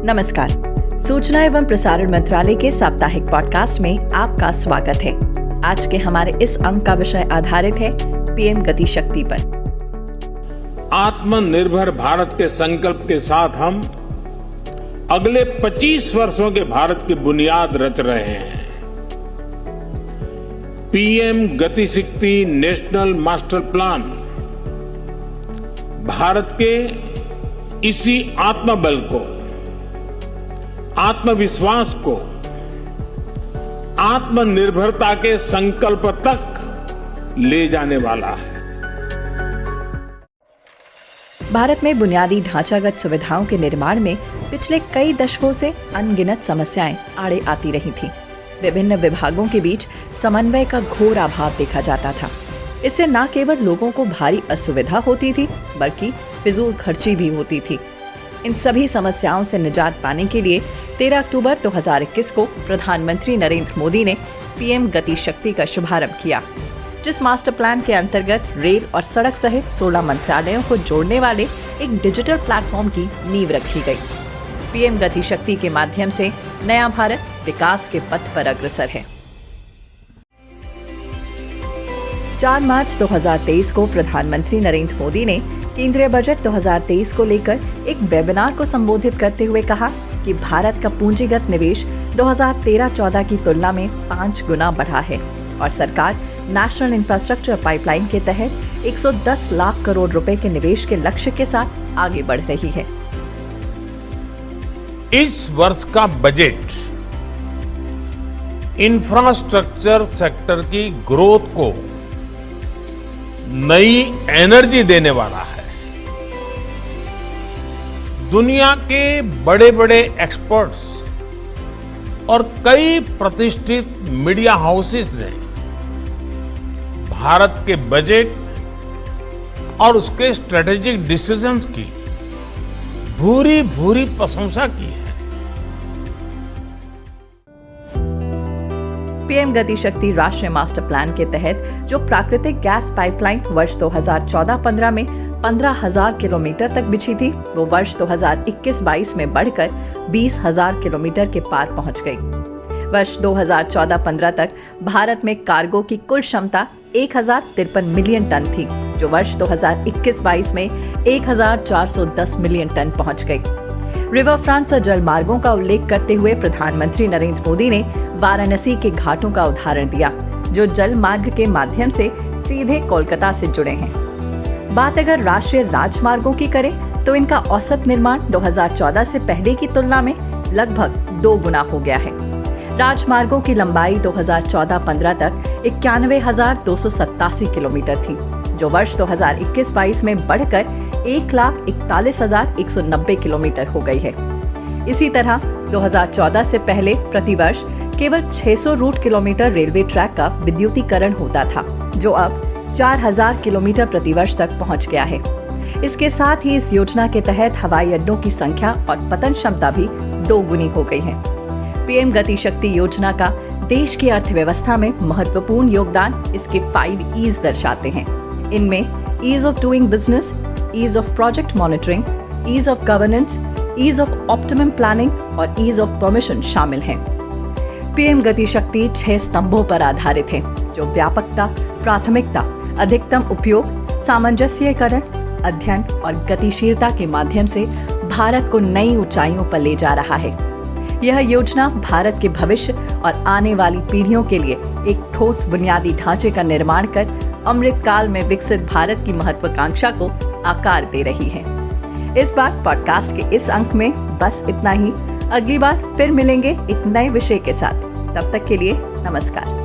नमस्कार। सूचना एवं प्रसारण मंत्रालय के साप्ताहिक पॉडकास्ट में आपका स्वागत है। आज के हमारे इस अंक का विषय आधारित है पीएम गति शक्ति पर। आत्मनिर्भर भारत के संकल्प के साथ हम अगले 25 वर्षों के भारत की बुनियाद रच रहे हैं। पीएम गति शक्ति नेशनल मास्टर प्लान भारत के इसी आत्मबल को, आत्मविश्वास को आत्मनिर्भरता के संकल्प तक ले जाने वाला है। भारत में बुनियादी ढांचागत सुविधाओं के निर्माण में पिछले कई दशकों से अनगिनत समस्याएं आड़े आती रही थीं। विभिन्न विभागों के बीच समन्वय का घोर अभाव देखा जाता था। इससे न केवल लोगों को भारी असुविधा होती थी, बल्कि फिजूल खर्ची भी होती थी। इन सभी समस्याओं से निजात पाने के लिए 13 अक्टूबर 2021 को प्रधानमंत्री नरेंद्र मोदी ने पीएम गति शक्ति का शुभारंभ किया, जिस मास्टर प्लान के अंतर्गत रेल और सड़क सहित 16 मंत्रालयों को जोड़ने वाले एक डिजिटल प्लेटफॉर्म की नींव रखी गई। पीएम गति शक्ति के माध्यम से नया भारत विकास के पथ पर अग्रसर है। 4 मार्च 2023 को प्रधानमंत्री नरेंद्र मोदी ने केंद्रीय बजट 2023 को लेकर एक वेबिनार को संबोधित करते हुए कहा कि भारत का पूंजीगत निवेश 2013-14 की तुलना में 5 गुना बढ़ा है और सरकार नेशनल इंफ्रास्ट्रक्चर पाइपलाइन के तहत 110 लाख करोड़ रुपए के निवेश के लक्ष्य के साथ आगे बढ़ रही है। इस वर्ष का बजट इंफ्रास्ट्रक्चर सेक्टर की ग्रोथ को नई एनर्जी देने वाला है। दुनिया के बड़े बड़े एक्सपर्ट्स और कई प्रतिष्ठित मीडिया हाउसेस ने भारत के बजट और उसके स्ट्रेटेजिक डिसीजंस की भूरी भूरी प्रशंसा की है। पीएम गति शक्ति राष्ट्रीय मास्टर प्लान के तहत जो प्राकृतिक गैस पाइपलाइन वर्ष 2014-15 में 15,000 किलोमीटर तक बिछी थी, वो वर्ष 2021-22 में बढ़कर 20,000 किलोमीटर के पार पहुंच गई। वर्ष 2014-15 तक भारत में कार्गो की कुल क्षमता 1,053 मिलियन टन थी, जो वर्ष 2021-22 में 1,410 मिलियन टन पहुंच गई। रिवर फ्रंट्स और जल मार्गों का उल्लेख करते हुए प्रधानमंत्री नरेंद्र मोदी ने वाराणसी के घाटों का उदाहरण दिया, जो जल मार्ग के माध्यम से सीधे कोलकाता से जुड़े हैं। बात अगर राष्ट्रीय राजमार्गों की करें तो इनका औसत निर्माण 2014 से पहले की तुलना में लगभग 2 गुना हो गया है। राजमार्गों की लंबाई 2014-15 तक 91,287 किलोमीटर थी, जो वर्ष 2021-22 में बढ़कर 1,41,190 किलोमीटर हो गई है। इसी तरह 2014 से पहले प्रतिवर्ष केवल 600 रूट किलोमीटर रेलवे ट्रैक का विद्युतीकरण होता था, जो अब 4,000 किलोमीटर प्रतिवर्ष तक पहुंच गया है। इसके साथ ही इस योजना के तहत हवाई अड्डों की संख्या और पतन क्षमता भी 2 गुनी हो गई है। पीएम गति शक्ति योजना का देश की अर्थव्यवस्था में महत्वपूर्ण योगदान इसके 5 ईज दर्शाते हैं। इनमें ease of doing business, ease of project monitoring, ease of governance, ease of optimum planning और ईज ऑफ परमिशन शामिल हैं। पीएम गति शक्ति 6 स्तंभों पर आधारित है, जो व्यापकता, प्राथमिकता, अधिकतम उपयोग, सामंजस्यकरण, अध्ययन और गतिशीलता के माध्यम से भारत को नई ऊंचाइयों पर ले जा रहा है। यह योजना भारत के भविष्य और आने वाली पीढ़ियों के लिए एक ठोस बुनियादी ढांचे का निर्माण कर अमृत काल में विकसित भारत की महत्वाकांक्षा को आकार दे रही है। इस बार पॉडकास्ट के इस अंक में बस इतना ही। अगली बार फिर मिलेंगे एक नए विषय के साथ। तब तक के लिए नमस्कार।